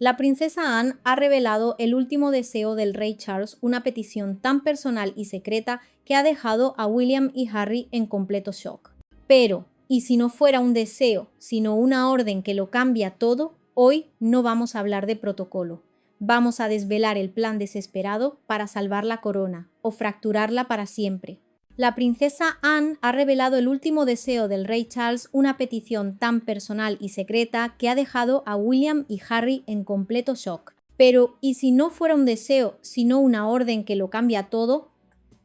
La princesa Anne ha revelado el último deseo del rey Charles, una petición tan personal y secreta que ha dejado a William y Harry en completo shock. Pero, ¿y si no fuera un deseo, sino una orden que lo cambia todo? Hoy no vamos a hablar de protocolo. Vamos a desvelar el plan desesperado para salvar la corona o fracturarla para siempre. La princesa Anne ha revelado el último deseo del rey Charles, una petición tan personal y secreta que ha dejado a William y Harry en completo shock. Pero, ¿y si no fuera un deseo, sino una orden que lo cambia todo?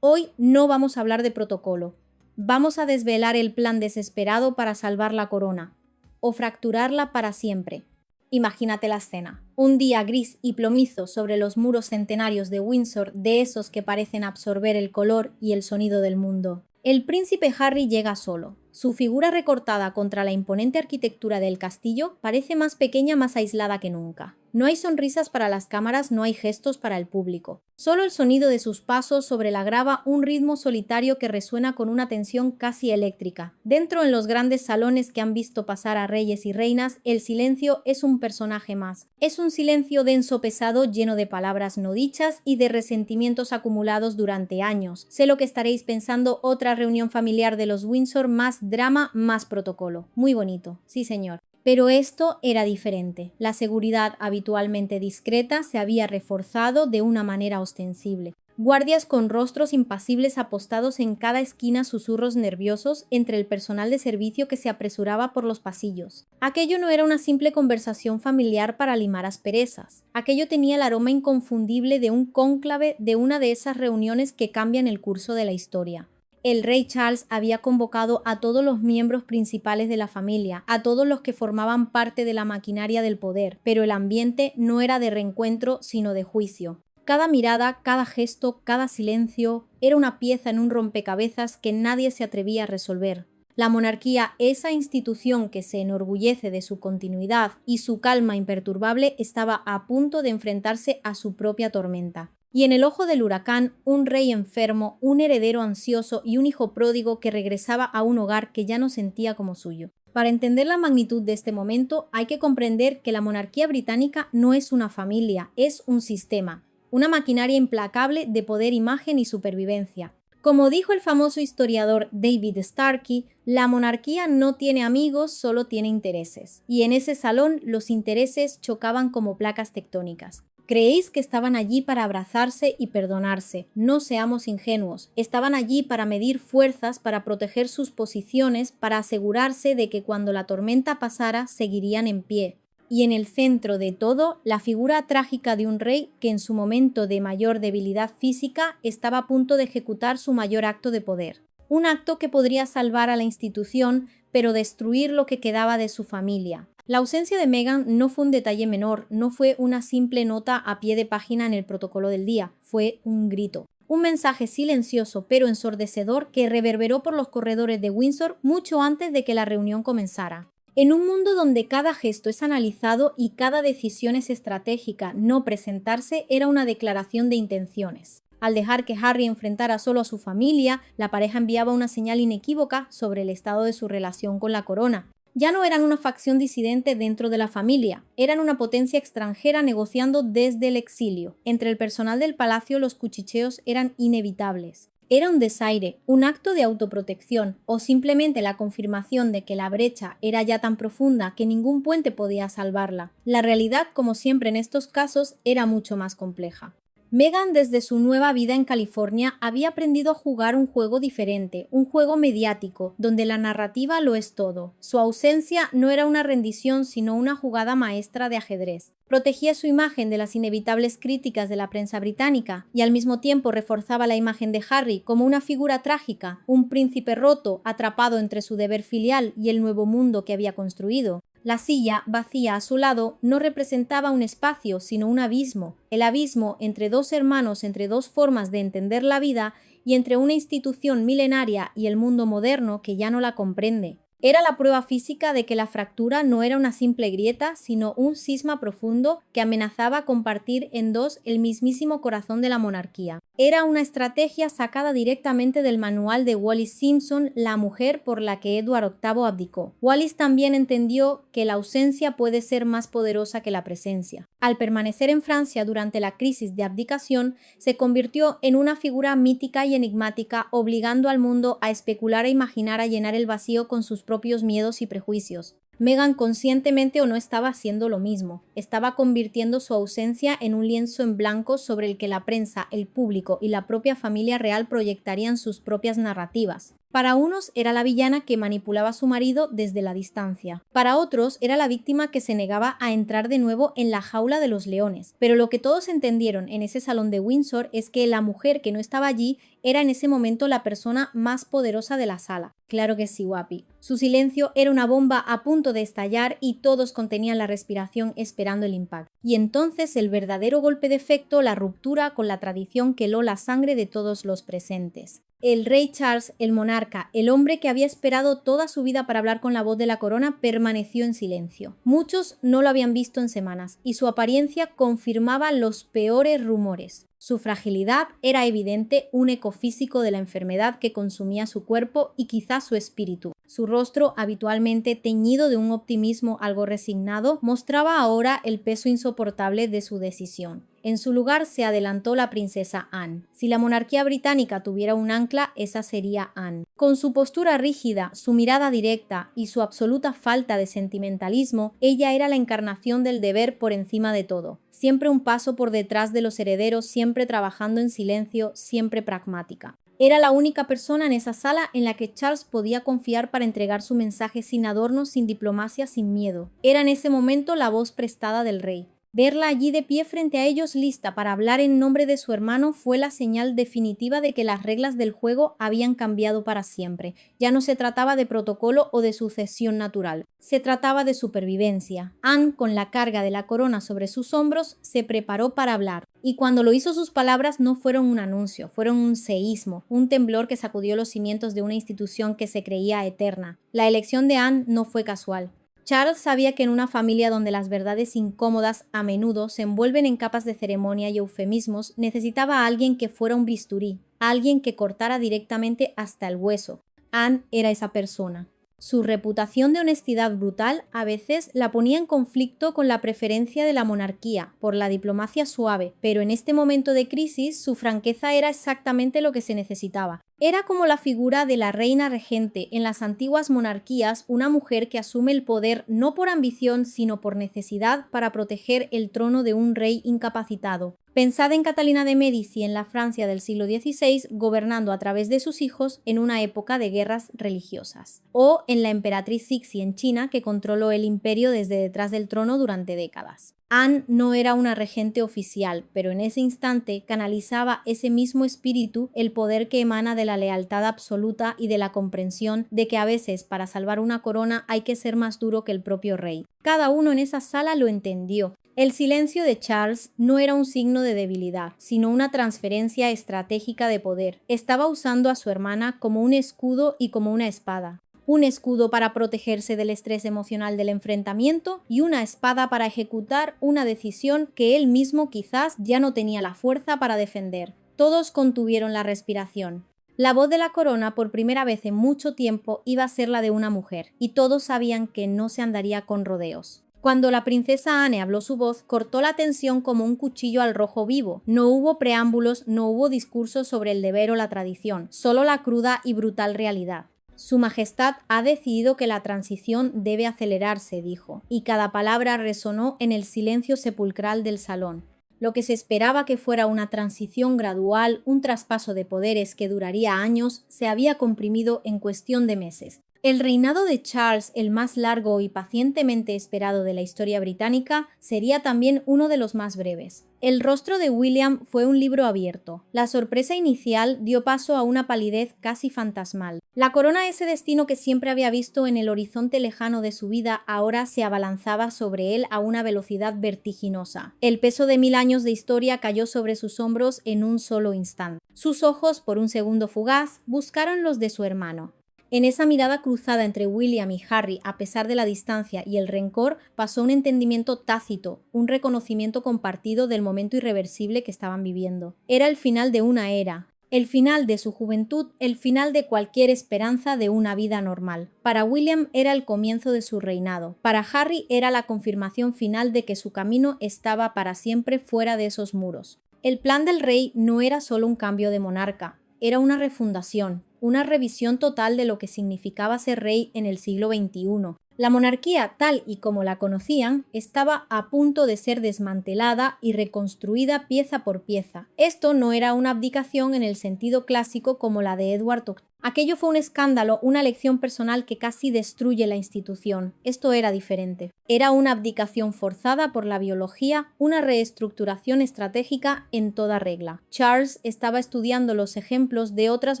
Hoy no vamos a hablar de protocolo. Vamos a desvelar el plan desesperado para salvar la corona o fracturarla para siempre. Imagínate la escena. Un día gris y plomizo sobre los muros centenarios de Windsor, de esos que parecen absorber el color y el sonido del mundo. El príncipe Harry llega solo. Su figura recortada contra la imponente arquitectura del castillo parece más pequeña, más aislada que nunca. No hay sonrisas para las cámaras, no hay gestos para el público. Solo el sonido de sus pasos sobre la grava, un ritmo solitario que resuena con una tensión casi eléctrica. Dentro, en los grandes salones que han visto pasar a reyes y reinas, el silencio es un personaje más. Es un silencio denso, pesado, lleno de palabras no dichas y de resentimientos acumulados durante años. Sé lo que estaréis pensando, otra reunión familiar de los Windsor, más drama, más protocolo. Muy bonito, sí señor. Pero esto era diferente. La seguridad habitualmente discreta se había reforzado de una manera ostensible. Guardias con rostros impasibles apostados en cada esquina, susurros nerviosos entre el personal de servicio que se apresuraba por los pasillos. Aquello no era una simple conversación familiar para limar asperezas. Aquello tenía el aroma inconfundible de un cónclave, de una de esas reuniones que cambian el curso de la historia. El rey Charles había convocado a todos los miembros principales de la familia, a todos los que formaban parte de la maquinaria del poder, pero el ambiente no era de reencuentro, sino de juicio. Cada mirada, cada gesto, cada silencio era una pieza en un rompecabezas que nadie se atrevía a resolver. La monarquía, esa institución que se enorgullece de su continuidad y su calma imperturbable, estaba a punto de enfrentarse a su propia tormenta. Y en el ojo del huracán, un rey enfermo, un heredero ansioso y un hijo pródigo que regresaba a un hogar que ya no sentía como suyo. Para entender la magnitud de este momento, hay que comprender que la monarquía británica no es una familia, es un sistema, una maquinaria implacable de poder, imagen y supervivencia. Como dijo el famoso historiador David Starkey, la monarquía no tiene amigos, solo tiene intereses. Y en ese salón los intereses chocaban como placas tectónicas. Creéis que estaban allí para abrazarse y perdonarse. No seamos ingenuos. Estaban allí para medir fuerzas, para proteger sus posiciones, para asegurarse de que cuando la tormenta pasara seguirían en pie. Y en el centro de todo, la figura trágica de un rey que en su momento de mayor debilidad física estaba a punto de ejecutar su mayor acto de poder. Un acto que podría salvar a la institución, pero destruir lo que quedaba de su familia. La ausencia de Meghan no fue un detalle menor, no fue una simple nota a pie de página en el protocolo del día, fue un grito. Un mensaje silencioso pero ensordecedor que reverberó por los corredores de Windsor mucho antes de que la reunión comenzara. En un mundo donde cada gesto es analizado y cada decisión es estratégica, no presentarse era una declaración de intenciones. Al dejar que Harry enfrentara solo a su familia, la pareja enviaba una señal inequívoca sobre el estado de su relación con la corona. Ya no eran una facción disidente dentro de la familia, eran una potencia extranjera negociando desde el exilio. Entre el personal del palacio los cuchicheos eran inevitables. Era un desaire, un acto de autoprotección o simplemente la confirmación de que la brecha era ya tan profunda que ningún puente podía salvarla. La realidad, como siempre en estos casos, era mucho más compleja. Meghan, desde su nueva vida en California, había aprendido a jugar un juego diferente, un juego mediático, donde la narrativa lo es todo. Su ausencia no era una rendición, sino una jugada maestra de ajedrez. Protegía su imagen de las inevitables críticas de la prensa británica y al mismo tiempo reforzaba la imagen de Harry como una figura trágica, un príncipe roto, atrapado entre su deber filial y el nuevo mundo que había construido. La silla, vacía a su lado, no representaba un espacio, sino un abismo. El abismo entre dos hermanos, entre dos formas de entender la vida y entre una institución milenaria y el mundo moderno que ya no la comprende. Era la prueba física de que la fractura no era una simple grieta, sino un cisma profundo que amenazaba con partir en dos el mismísimo corazón de la monarquía. Era una estrategia sacada directamente del manual de Wallis Simpson, La mujer por la que Edward VIII abdicó. Wallis también entendió que la ausencia puede ser más poderosa que la presencia. Al permanecer en Francia durante la crisis de abdicación, se convirtió en una figura mítica y enigmática, obligando al mundo a especular e imaginar a llenar el vacío con sus propios miedos y prejuicios. Meghan, conscientemente o no, estaba haciendo lo mismo. Estaba convirtiendo su ausencia en un lienzo en blanco sobre el que la prensa, el público y la propia familia real proyectarían sus propias narrativas. Para unos era la villana que manipulaba a su marido desde la distancia. Para otros era la víctima que se negaba a entrar de nuevo en la jaula de los leones. Pero lo que todos entendieron en ese salón de Windsor es que la mujer que no estaba allí era en ese momento la persona más poderosa de la sala. Claro que sí, guapi. Su silencio era una bomba a punto de estallar y todos contenían la respiración esperando el impacto. Y entonces el verdadero golpe de efecto, la ruptura con la tradición que heló la sangre de todos los presentes. El rey Charles, el monarca, el hombre que había esperado toda su vida para hablar con la voz de la corona, permaneció en silencio. Muchos no lo habían visto en semanas y su apariencia confirmaba los peores rumores. Su fragilidad era evidente, un eco físico de la enfermedad que consumía su cuerpo y quizás su espíritu. Su rostro, habitualmente teñido de un optimismo algo resignado, mostraba ahora el peso insoportable de su decisión. En su lugar se adelantó la princesa Anne. Si la monarquía británica tuviera un ancla, esa sería Anne. Con su postura rígida, su mirada directa y su absoluta falta de sentimentalismo, ella era la encarnación del deber por encima de todo. Siempre un paso por detrás de los herederos, siempre trabajando en silencio, siempre pragmática. Era la única persona en esa sala en la que Charles podía confiar para entregar su mensaje sin adornos, sin diplomacia, sin miedo. Era en ese momento la voz prestada del rey. Verla allí de pie frente a ellos, lista para hablar en nombre de su hermano, fue la señal definitiva de que las reglas del juego habían cambiado para siempre. Ya no se trataba de protocolo o de sucesión natural. Se trataba de supervivencia. Anne, con la carga de la corona sobre sus hombros, se preparó para hablar. Y cuando lo hizo, sus palabras no fueron un anuncio, fueron un seísmo, un temblor que sacudió los cimientos de una institución que se creía eterna. La elección de Anne no fue casual. Charles sabía que en una familia donde las verdades incómodas a menudo se envuelven en capas de ceremonia y eufemismos, necesitaba a alguien que fuera un bisturí, a alguien que cortara directamente hasta el hueso. Anne era esa persona. Su reputación de honestidad brutal a veces la ponía en conflicto con la preferencia de la monarquía por la diplomacia suave, pero en este momento de crisis su franqueza era exactamente lo que se necesitaba. Era como la figura de la reina regente en las antiguas monarquías, una mujer que asume el poder no por ambición sino por necesidad para proteger el trono de un rey incapacitado. Pensad en Catalina de Médici en la Francia del siglo XVI, gobernando a través de sus hijos en una época de guerras religiosas. O en la emperatriz Cixi en China, que controló el imperio desde detrás del trono durante décadas. Anne no era una regente oficial, pero en ese instante canalizaba ese mismo espíritu, el poder que emana de la lealtad absoluta y de la comprensión de que a veces para salvar una corona hay que ser más duro que el propio rey. Cada uno en esa sala lo entendió. El silencio de Charles no era un signo de debilidad, sino una transferencia estratégica de poder. Estaba usando a su hermana como un escudo y como una espada. Un escudo para protegerse del estrés emocional del enfrentamiento y una espada para ejecutar una decisión que él mismo quizás ya no tenía la fuerza para defender. Todos contuvieron la respiración. La voz de la corona por primera vez en mucho tiempo iba a ser la de una mujer, y todos sabían que no se andaría con rodeos. Cuando la princesa Anne habló su voz, cortó la tensión como un cuchillo al rojo vivo. No hubo preámbulos, no hubo discursos sobre el deber o la tradición, solo la cruda y brutal realidad. Su Majestad ha decidido que la transición debe acelerarse, dijo, y cada palabra resonó en el silencio sepulcral del salón. Lo que se esperaba que fuera una transición gradual, un traspaso de poderes que duraría años, se había comprimido en cuestión de meses. El reinado de Charles, el más largo y pacientemente esperado de la historia británica, sería también uno de los más breves. El rostro de William fue un libro abierto. La sorpresa inicial dio paso a una palidez casi fantasmal. La corona, ese destino que siempre había visto en el horizonte lejano de su vida, ahora se abalanzaba sobre él a una velocidad vertiginosa. El peso de 1000 años de historia cayó sobre sus hombros en un solo instante. Sus ojos, por un segundo fugaz, buscaron los de su hermano. En esa mirada cruzada entre William y Harry, a pesar de la distancia y el rencor, pasó un entendimiento tácito, un reconocimiento compartido del momento irreversible que estaban viviendo. Era el final de una era, el final de su juventud, el final de cualquier esperanza de una vida normal. Para William era el comienzo de su reinado. Para Harry era la confirmación final de que su camino estaba para siempre fuera de esos muros. El plan del rey no era solo un cambio de monarca, era una refundación, una revisión total de lo que significaba ser rey en el siglo XXI. La monarquía, tal y como la conocían, estaba a punto de ser desmantelada y reconstruida pieza por pieza. Esto no era una abdicación en el sentido clásico como la de Edward VIII. Aquello fue un escándalo, una elección personal que casi destruye la institución. Esto era diferente. Era una abdicación forzada por la biología, una reestructuración estratégica en toda regla. Charles estaba estudiando los ejemplos de otras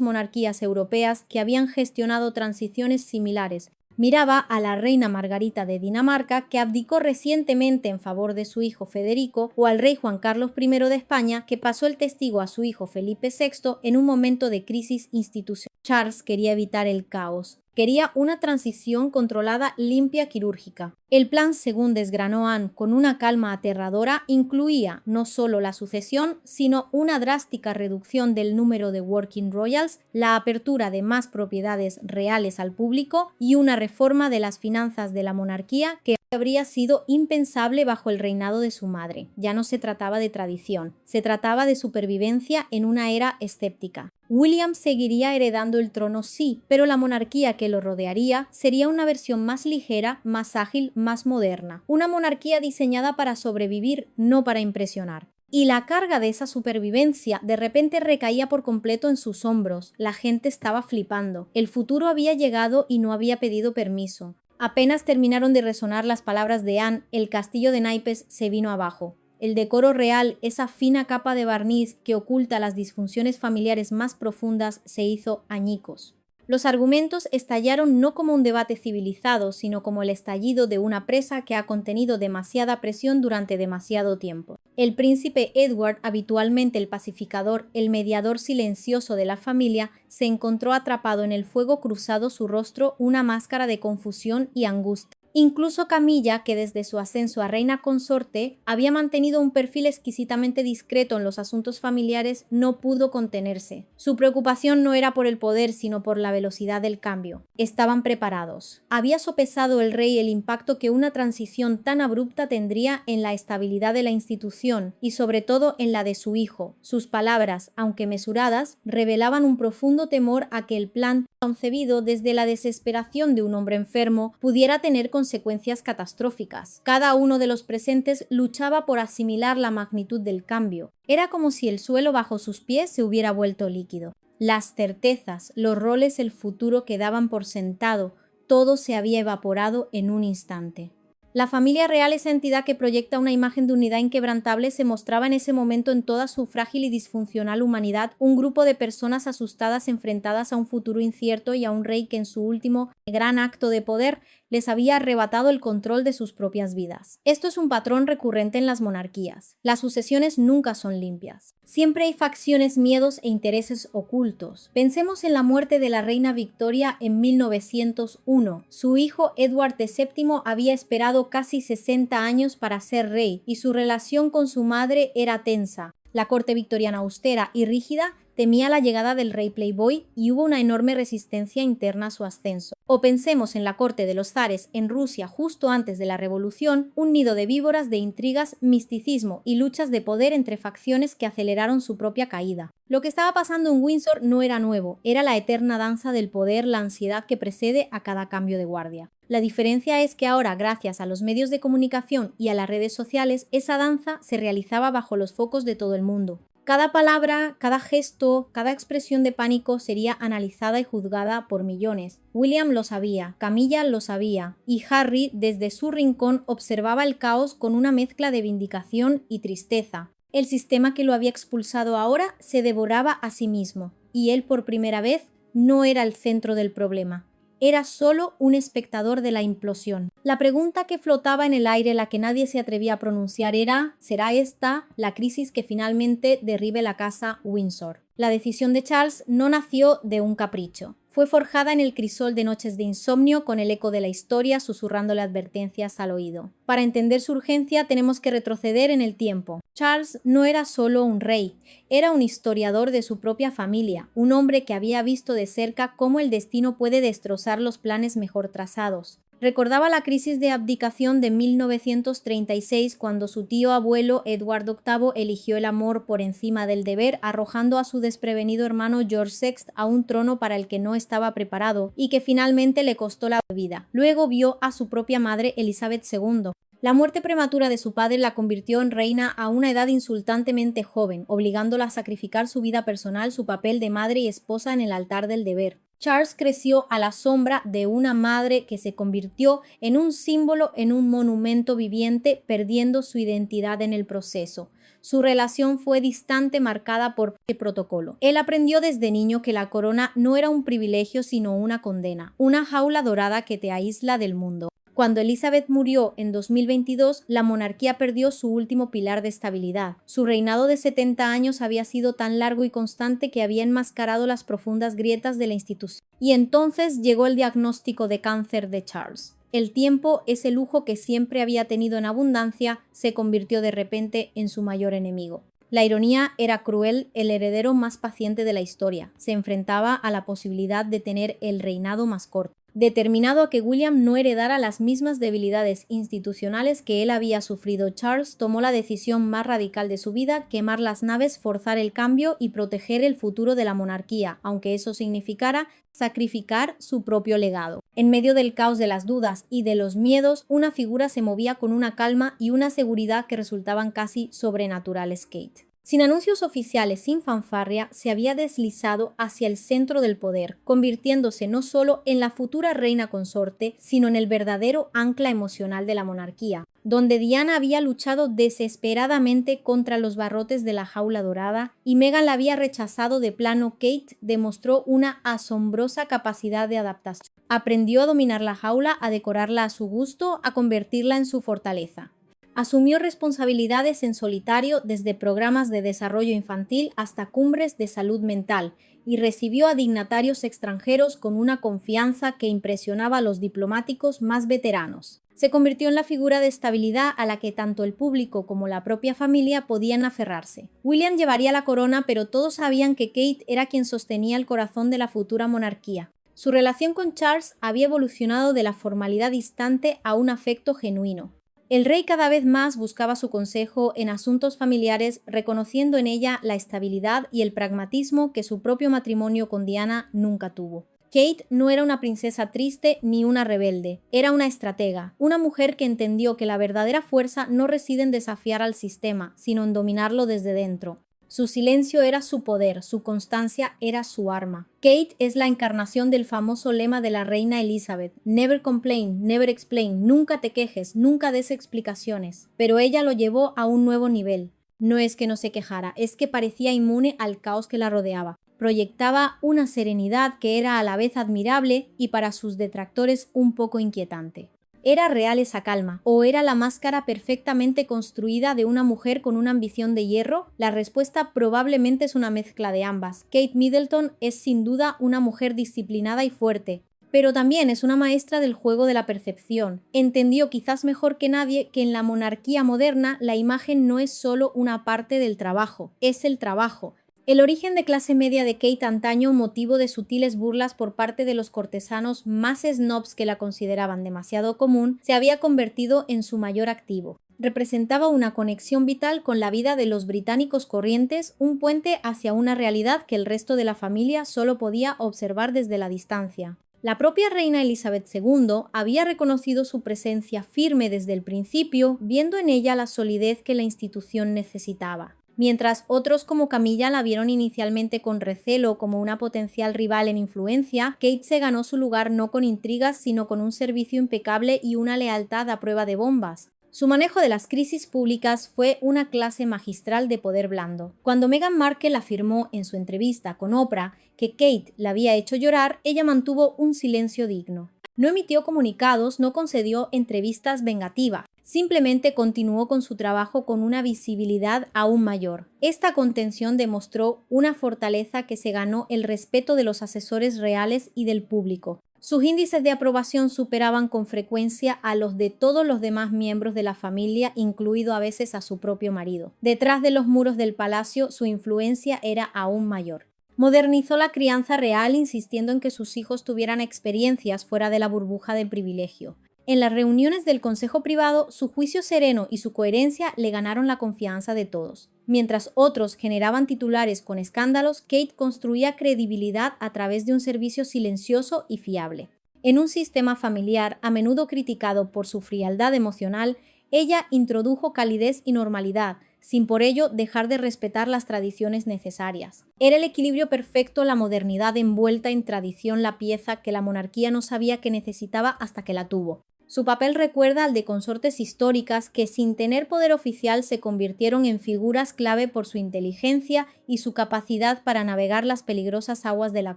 monarquías europeas que habían gestionado transiciones similares. Miraba a la reina Margarita de Dinamarca, que abdicó recientemente en favor de su hijo Federico, o al rey Juan Carlos I de España, que pasó el testigo a su hijo Felipe VI en un momento de crisis institucional. Charles quería evitar el caos. Quería una transición controlada, limpia, quirúrgica. El plan, según desgranó Anne con una calma aterradora, incluía no solo la sucesión, sino una drástica reducción del número de working royals, la apertura de más propiedades reales al público y una reforma de las finanzas de la monarquía que habría sido impensable bajo el reinado de su madre. Ya no se trataba de tradición, se trataba de supervivencia en una era escéptica. William seguiría heredando el trono, sí, pero la monarquía que lo rodearía sería una versión más ligera, más ágil, más moderna. Una monarquía diseñada para sobrevivir, no para impresionar. Y la carga de esa supervivencia de repente recaía por completo en sus hombros. La gente estaba flipando. El futuro había llegado y no había pedido permiso. Apenas terminaron de resonar las palabras de Anne, el castillo de naipes se vino abajo. El decoro real, esa fina capa de barniz que oculta las disfunciones familiares más profundas, se hizo añicos. Los argumentos estallaron no como un debate civilizado, sino como el estallido de una presa que ha contenido demasiada presión durante demasiado tiempo. El príncipe Edward, habitualmente el pacificador, el mediador silencioso de la familia, se encontró atrapado en el fuego cruzado su rostro una máscara de confusión y angustia. Incluso Camilla, que desde su ascenso a reina consorte había mantenido un perfil exquisitamente discreto en los asuntos familiares, no pudo contenerse. Su preocupación no era por el poder, sino por la velocidad del cambio. Estaban preparados. Había sopesado el rey el impacto que una transición tan abrupta tendría en la estabilidad de la institución y sobre todo en la de su hijo. Sus palabras, aunque mesuradas, revelaban un profundo temor a que el plan concebido desde la desesperación de un hombre enfermo pudiera tener consecuencias catastróficas. Cada uno de los presentes luchaba por asimilar la magnitud del cambio. Era como si el suelo bajo sus pies se hubiera vuelto líquido. Las certezas, los roles, el futuro quedaban por sentado, todo se había evaporado en un instante. La familia real, esa entidad que proyecta una imagen de unidad inquebrantable, se mostraba en ese momento en toda su frágil y disfuncional humanidad, un grupo de personas asustadas enfrentadas a un futuro incierto y a un rey que en su último gran acto de poder les había arrebatado el control de sus propias vidas. Esto es un patrón recurrente en las monarquías. Las sucesiones nunca son limpias. Siempre hay facciones, miedos e intereses ocultos. Pensemos en la muerte de la reina Victoria en 1901. Su hijo Edward VII había esperado casi 60 años para ser rey y su relación con su madre era tensa. La corte victoriana austera y rígida temía la llegada del rey playboy y hubo una enorme resistencia interna a su ascenso. O pensemos en la corte de los zares en Rusia justo antes de la revolución, un nido de víboras, de intrigas, misticismo y luchas de poder entre facciones que aceleraron su propia caída. Lo que estaba pasando en Windsor no era nuevo, era la eterna danza del poder, la ansiedad que precede a cada cambio de guardia. La diferencia es que ahora, gracias a los medios de comunicación y a las redes sociales, esa danza se realizaba bajo los focos de todo el mundo. Cada palabra, cada gesto, cada expresión de pánico sería analizada y juzgada por millones. William lo sabía, Camilla lo sabía, y Harry, desde su rincón, observaba el caos con una mezcla de vindicación y tristeza. El sistema que lo había expulsado ahora se devoraba a sí mismo, y él por primera vez no era el centro del problema. Era solo un espectador de la implosión. La pregunta que flotaba en el aire, la que nadie se atrevía a pronunciar, era: ¿será esta la crisis que finalmente derribe la casa Windsor? La decisión de Charles no nació de un capricho. Fue forjada en el crisol de noches de insomnio con el eco de la historia susurrándole advertencias al oído. Para entender su urgencia tenemos que retroceder en el tiempo. Charles no era solo un rey, era un historiador de su propia familia, un hombre que había visto de cerca cómo el destino puede destrozar los planes mejor trazados. Recordaba la crisis de abdicación de 1936 cuando su tío abuelo Eduardo VIII eligió el amor por encima del deber, arrojando a su desprevenido hermano George VI a un trono para el que no estaba preparado y que finalmente le costó la vida. Luego vio a su propia madre Elizabeth II. La muerte prematura de su padre la convirtió en reina a una edad insultantemente joven, obligándola a sacrificar su vida personal, su papel de madre y esposa en el altar del deber. Charles creció a la sombra de una madre que se convirtió en un símbolo, en un monumento viviente, perdiendo su identidad en el proceso. Su relación fue distante, marcada por el protocolo. Él aprendió desde niño que la corona no era un privilegio sino una condena, una jaula dorada que te aísla del mundo. Cuando Elizabeth murió en 2022, la monarquía perdió su último pilar de estabilidad. Su reinado de 70 años había sido tan largo y constante que había enmascarado las profundas grietas de la institución. Y entonces llegó el diagnóstico de cáncer de Charles. El tiempo, ese lujo que siempre había tenido en abundancia, se convirtió de repente en su mayor enemigo. La ironía era cruel, el heredero más paciente de la historia se enfrentaba a la posibilidad de tener el reinado más corto. Determinado a que William no heredara las mismas debilidades institucionales que él había sufrido, Charles tomó la decisión más radical de su vida: quemar las naves, forzar el cambio y proteger el futuro de la monarquía, aunque eso significara sacrificar su propio legado. En medio del caos de las dudas y de los miedos, una figura se movía con una calma y una seguridad que resultaban casi sobrenaturales. Kate. Sin anuncios oficiales, sin fanfarria, se había deslizado hacia el centro del poder, convirtiéndose no solo en la futura reina consorte, sino en el verdadero ancla emocional de la monarquía, donde Diana había luchado desesperadamente contra los barrotes de la jaula dorada y Meghan la había rechazado de plano. Kate demostró una asombrosa capacidad de adaptación. Aprendió a dominar la jaula, a decorarla a su gusto, a convertirla en su fortaleza. Asumió responsabilidades en solitario, desde programas de desarrollo infantil hasta cumbres de salud mental, y recibió a dignatarios extranjeros con una confianza que impresionaba a los diplomáticos más veteranos. Se convirtió en la figura de estabilidad a la que tanto el público como la propia familia podían aferrarse. William llevaría la corona, pero todos sabían que Kate era quien sostenía el corazón de la futura monarquía. Su relación con Charles había evolucionado de la formalidad distante a un afecto genuino. El rey cada vez más buscaba su consejo en asuntos familiares, reconociendo en ella la estabilidad y el pragmatismo que su propio matrimonio con Diana nunca tuvo. Kate no era una princesa triste ni una rebelde, era una estratega, una mujer que entendió que la verdadera fuerza no reside en desafiar al sistema, sino en dominarlo desde dentro. Su silencio era su poder, su constancia era su arma. Kate es la encarnación del famoso lema de la reina Elizabeth: Never complain, never explain, nunca te quejes, nunca des explicaciones. Pero ella lo llevó a un nuevo nivel. No es que no se quejara, es que parecía inmune al caos que la rodeaba. Proyectaba una serenidad que era a la vez admirable y para sus detractores un poco inquietante. ¿Era real esa calma? ¿O era la máscara perfectamente construida de una mujer con una ambición de hierro? La respuesta probablemente es una mezcla de ambas. Kate Middleton es sin duda una mujer disciplinada y fuerte, pero también es una maestra del juego de la percepción. Entendió quizás mejor que nadie que en la monarquía moderna la imagen no es solo una parte del trabajo, es el trabajo. El origen de clase media de Kate antaño, motivo de sutiles burlas por parte de los cortesanos más snobs que la consideraban demasiado común, se había convertido en su mayor activo. Representaba una conexión vital con la vida de los británicos corrientes, un puente hacia una realidad que el resto de la familia solo podía observar desde la distancia. La propia reina Elizabeth II había reconocido su presencia firme desde el principio, viendo en ella la solidez que la institución necesitaba. Mientras otros como Camilla la vieron inicialmente con recelo como una potencial rival en influencia, Kate se ganó su lugar no con intrigas sino con un servicio impecable y una lealtad a prueba de bombas. Su manejo de las crisis públicas fue una clase magistral de poder blando. Cuando Meghan Markle afirmó en su entrevista con Oprah que Kate la había hecho llorar, ella mantuvo un silencio digno. No emitió comunicados, no concedió entrevistas vengativas, simplemente continuó con su trabajo con una visibilidad aún mayor. Esta contención demostró una fortaleza que se ganó el respeto de los asesores reales y del público. Sus índices de aprobación superaban con frecuencia a los de todos los demás miembros de la familia, incluido a veces a su propio marido. Detrás de los muros del palacio, su influencia era aún mayor. Modernizó la crianza real, insistiendo en que sus hijos tuvieran experiencias fuera de la burbuja del privilegio. En las reuniones del consejo privado, su juicio sereno y su coherencia le ganaron la confianza de todos. Mientras otros generaban titulares con escándalos, Kate construía credibilidad a través de un servicio silencioso y fiable. En un sistema familiar a menudo criticado por su frialdad emocional, ella introdujo calidez y normalidad, sin por ello dejar de respetar las tradiciones necesarias. Era el equilibrio perfecto, la modernidad envuelta en tradición, la pieza que la monarquía no sabía que necesitaba hasta que la tuvo. Su papel recuerda al de consortes históricas que, sin tener poder oficial, se convirtieron en figuras clave por su inteligencia y su capacidad para navegar las peligrosas aguas de la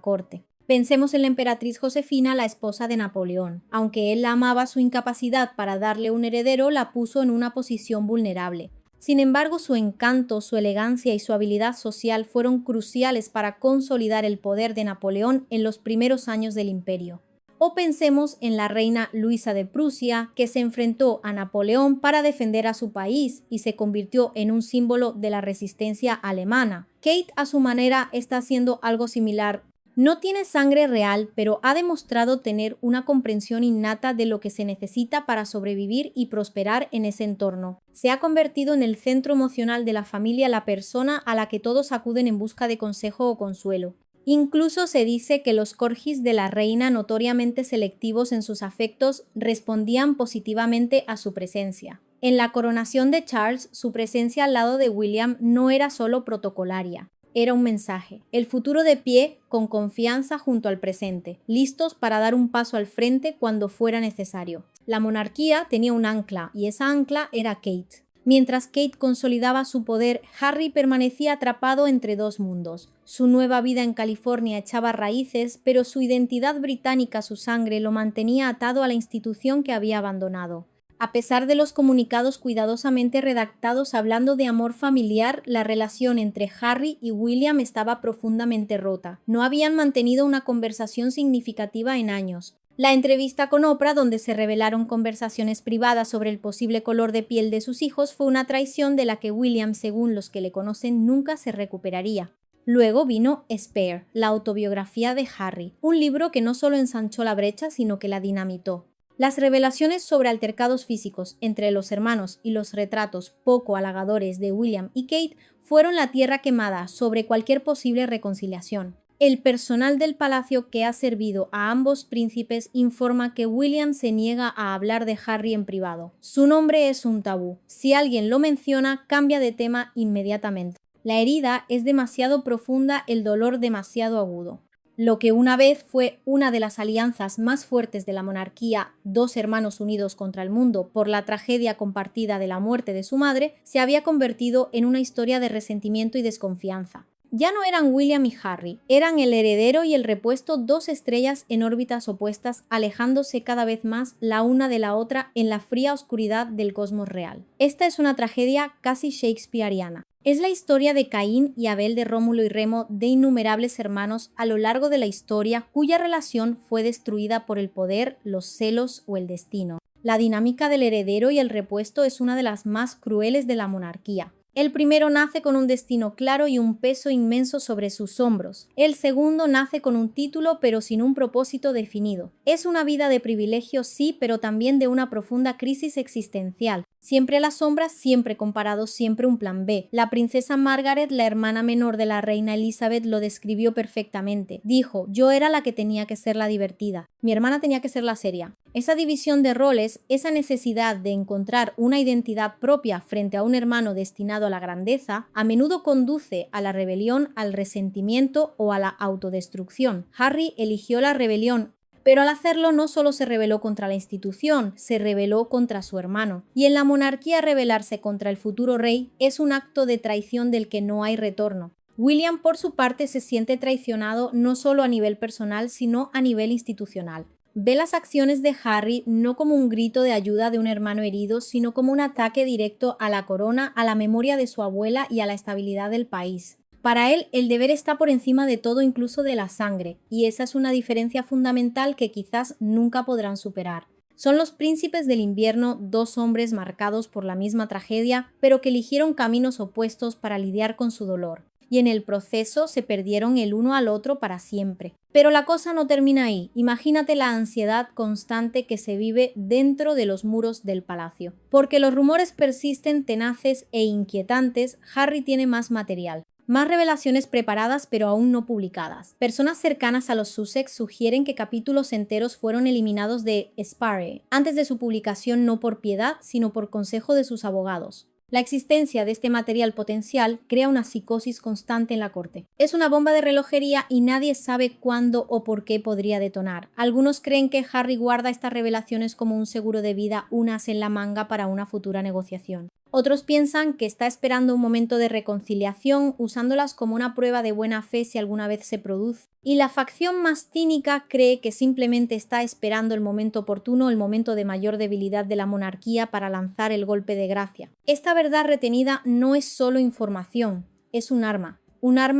corte. Pensemos en la emperatriz Josefina, la esposa de Napoleón. Aunque él la amaba, su incapacidad para darle un heredero la puso en una posición vulnerable. Sin embargo, su encanto, su elegancia y su habilidad social fueron cruciales para consolidar el poder de Napoleón en los primeros años del imperio. O pensemos en la reina Luisa de Prusia, que se enfrentó a Napoleón para defender a su país y se convirtió en un símbolo de la resistencia alemana. Kate, a su manera, está haciendo algo similar. No tiene sangre real, pero ha demostrado tener una comprensión innata de lo que se necesita para sobrevivir y prosperar en ese entorno. Se ha convertido en el centro emocional de la familia, la persona a la que todos acuden en busca de consejo o consuelo. Incluso se dice que los corgis de la reina, notoriamente selectivos en sus afectos, respondían positivamente a su presencia. En la coronación de Charles, su presencia al lado de William no era solo protocolaria. Era un mensaje. El futuro de pie, con confianza junto al presente, listos para dar un paso al frente cuando fuera necesario. La monarquía tenía un ancla, y esa ancla era Kate. Mientras Kate consolidaba su poder, Harry permanecía atrapado entre dos mundos. Su nueva vida en California echaba raíces, pero su identidad británica, su sangre, lo mantenía atado a la institución que había abandonado. A pesar de los comunicados cuidadosamente redactados hablando de amor familiar, la relación entre Harry y William estaba profundamente rota. No habían mantenido una conversación significativa en años. La entrevista con Oprah, donde se revelaron conversaciones privadas sobre el posible color de piel de sus hijos, fue una traición de la que William, según los que le conocen, nunca se recuperaría. Luego vino Spare, la autobiografía de Harry, un libro que no solo ensanchó la brecha, sino que la dinamitó. Las revelaciones sobre altercados físicos entre los hermanos y los retratos poco halagadores de William y Kate fueron la tierra quemada sobre cualquier posible reconciliación. El personal del palacio que ha servido a ambos príncipes informa que William se niega a hablar de Harry en privado. Su nombre es un tabú. Si alguien lo menciona, cambia de tema inmediatamente. La herida es demasiado profunda, el dolor demasiado agudo. Lo que una vez fue una de las alianzas más fuertes de la monarquía, dos hermanos unidos contra el mundo por la tragedia compartida de la muerte de su madre, se había convertido en una historia de resentimiento y desconfianza. Ya no eran William y Harry, eran el heredero y el repuesto, dos estrellas en órbitas opuestas, alejándose cada vez más la una de la otra en la fría oscuridad del cosmos real. Esta es una tragedia casi shakespeariana. Es la historia de Caín y Abel, de Rómulo y Remo, de innumerables hermanos a lo largo de la historia cuya relación fue destruida por el poder, los celos o el destino. La dinámica del heredero y el repuesto es una de las más crueles de la monarquía. El primero nace con un destino claro y un peso inmenso sobre sus hombros. El segundo nace con un título pero sin un propósito definido. Es una vida de privilegio, sí, pero también de una profunda crisis existencial. Siempre a la sombra, siempre comparado, siempre un plan B. La princesa Margaret, la hermana menor de la reina Elizabeth, lo describió perfectamente. Dijo: yo era la que tenía que ser la divertida. Mi hermana tenía que ser la seria. Esa división de roles, esa necesidad de encontrar una identidad propia frente a un hermano destinado a la grandeza, a menudo conduce a la rebelión, al resentimiento o a la autodestrucción. Harry eligió la rebelión, pero al hacerlo no solo se rebeló contra la institución, se rebeló contra su hermano. Y en la monarquía, rebelarse contra el futuro rey es un acto de traición del que no hay retorno. William, por su parte, se siente traicionado no solo a nivel personal, sino a nivel institucional. ve las acciones de Harry no como un grito de ayuda de un hermano herido, sino como un ataque directo a la corona, a la memoria de su abuela y a la estabilidad del país. Para él, el deber está por encima de todo, incluso de la sangre, y esa es una diferencia fundamental que quizás nunca podrán superar. Son los príncipes del invierno, dos hombres marcados por la misma tragedia, pero que eligieron caminos opuestos para lidiar con su dolor, y en el proceso se perdieron el uno al otro para siempre. Pero la cosa no termina ahí. Imagínate la ansiedad constante que se vive dentro de los muros del palacio. Porque los rumores persisten tenaces e inquietantes, Harry tiene más material. Más revelaciones preparadas pero aún no publicadas. Personas cercanas a los Sussex sugieren que capítulos enteros fueron eliminados de Spare antes de su publicación, no por piedad, sino por consejo de sus abogados. La existencia de este material potencial crea una psicosis constante en la corte. Es una bomba de relojería y nadie sabe cuándo o por qué podría detonar. Algunos creen que Harry guarda estas revelaciones como un seguro de vida, un as en la manga para una futura negociación. Otros piensan que está esperando un momento de reconciliación, usándolas como una prueba de buena fe si alguna vez se produce. Y la facción más cínica cree que simplemente está esperando el momento oportuno, el momento de mayor debilidad de la monarquía para lanzar el golpe de gracia. Esta verdad retenida no es solo información, es un arma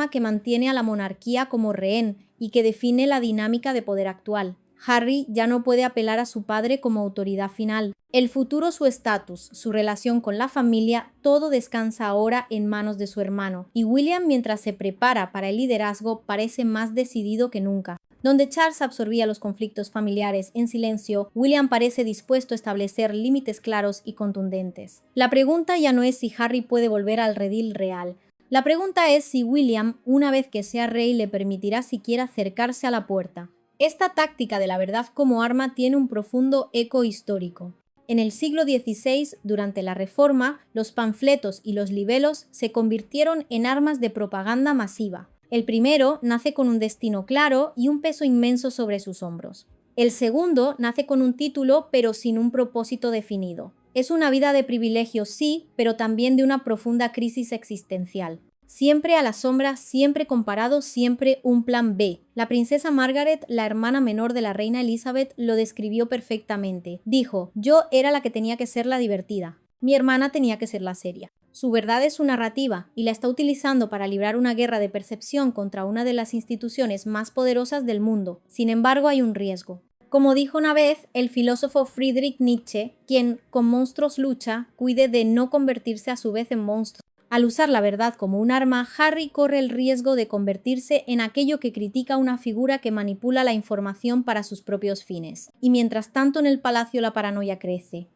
que mantiene a la monarquía como rehén y que define la dinámica de poder actual. Harry ya no puede apelar a su padre como autoridad final. El futuro, su estatus, su relación con la familia, todo descansa ahora en manos de su hermano, y William, mientras se prepara para el liderazgo, parece más decidido que nunca. Donde Charles absorbía los conflictos familiares en silencio, William parece dispuesto a establecer límites claros y contundentes. La pregunta ya no es si Harry puede volver al redil real. La pregunta es si William, una vez que sea rey, le permitirá siquiera acercarse a la puerta. Esta táctica de la verdad como arma tiene un profundo eco histórico. En el siglo XVI, durante la Reforma, los panfletos y los libelos se convirtieron en armas de propaganda masiva. El primero nace con un destino claro y un peso inmenso sobre sus hombros. El segundo nace con un título pero sin un propósito definido. Es una vida de privilegios, sí, pero también de una profunda crisis existencial. Siempre a la sombra, siempre comparado, siempre un plan B. La princesa Margaret, la hermana menor de la reina Elizabeth, lo describió perfectamente. Dijo: yo era la que tenía que ser la divertida. Mi hermana tenía que ser la seria. Su verdad es su narrativa y la está utilizando para librar una guerra de percepción contra una de las instituciones más poderosas del mundo. Sin embargo, hay un riesgo. Como dijo una vez el filósofo Friedrich Nietzsche, quien con monstruos lucha, cuide de no convertirse a su vez en monstruo. Al usar la verdad como un arma, Harry corre el riesgo de convertirse en aquello que critica una figura que manipula la información para sus propios fines. Y mientras tanto en el palacio la paranoia crece.